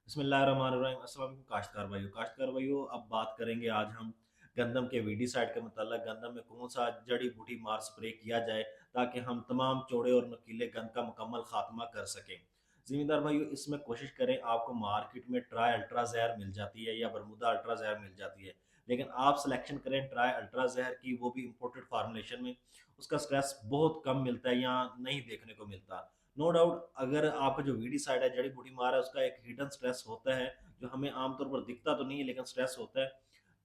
बिस्मिल्लाहिर्रहमानिर्रहीम। अस्सलाम वालेकुम काश्तकार भाइयों, अब बात करेंगे आज हम गंदम के वीडीसाइड के मतलब गंदम में कौन सा जड़ी बूटी मार स्प्रे किया जाए ताकि हम तमाम चौड़े और नुकीले गंद का मुकम्मल खात्मा कर सकें। ज़िम्मेदार भाइयों, इसमें कोशिश करें, आपको मार्केट में ट्राई अल्ट्रा जहर मिल जाती है या बरमूदा अल्ट्रा जहर मिल जाती है, लेकिन आप सिलेक्शन करें ट्राई अल्ट्रा जहर की, वो भी इम्पोर्टेड फार्मुलेशन में। उसका स्ट्रेस बहुत कम मिलता है या नहीं देखने को मिलता। नो डाउट, अगर आपका जो वीडीसाइड है, जड़ी बूटी मार है, उसका एक हिडन स्ट्रेस होता है जो हमें आमतौर पर दिखता तो नहीं है लेकिन स्ट्रेस होता है,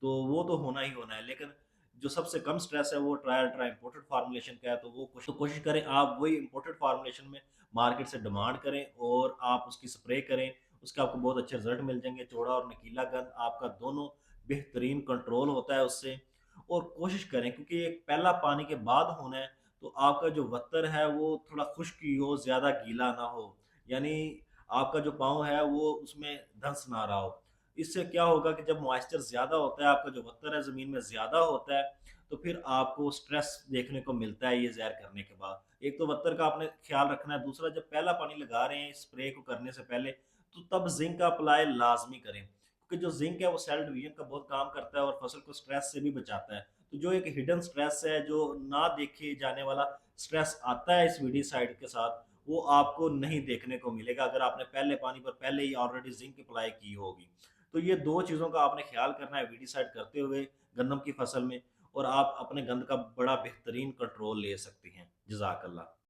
तो वो तो होना ही होना है। लेकिन जो सबसे कम स्ट्रेस है वो ट्रायल ट्राई इम्पोर्टेड फार्मुलेशन का है, तो वो कोशिश करें आप वही इम्पोर्टेड फार्मुलेशन में मार्केट से डिमांड करें और आप उसकी स्प्रे करें। उसके आपको बहुत अच्छे रिजल्ट मिल जाएंगे। चौड़ा और नकीला गंद आपका दोनों बेहतरीन कंट्रोल होता है उससे। और कोशिश करें, क्योंकि एक पहला पानी के बाद होना है, तो आपका जो वत्तर है वो थोड़ा खुश्क ही हो, ज़्यादा गीला ना हो, यानी आपका जो पाँव है वो उसमें धंस ना रहा हो। इससे क्या होगा कि जब मॉइस्चर ज़्यादा होता है, आपका जो वत्तर है ज़मीन में ज़्यादा होता है, तो फिर आपको स्ट्रेस देखने को मिलता है ये ज़हर करने के बाद। एक तो वत्तर का आपने ख्याल रखना है, दूसरा जब पहला पानी लगा रहे हैं स्प्रे को करने से पहले, तो तब ज़िंक का अप्लाई लाज़मी करें, क्योंकि जो ज़िंक है वो सेल डिवीज़न का बहुत काम करता है और फसल को स्ट्रेस से भी बचाता है। तो जो एक हिडन स्ट्रेस है, जो ना देखे जाने वाला स्ट्रेस आता है इस वीडीसाइड के साथ, वो आपको नहीं देखने को मिलेगा अगर आपने पहले पानी पर पहले ही ऑलरेडी जिंक अप्लाई की होगी। तो ये दो चीज़ों का आपने ख्याल करना है वीडीसाइड करते हुए गंदम की फसल में, और आप अपने गंद का बड़ा बेहतरीन कंट्रोल ले सकते हैं। जजाकल्ला।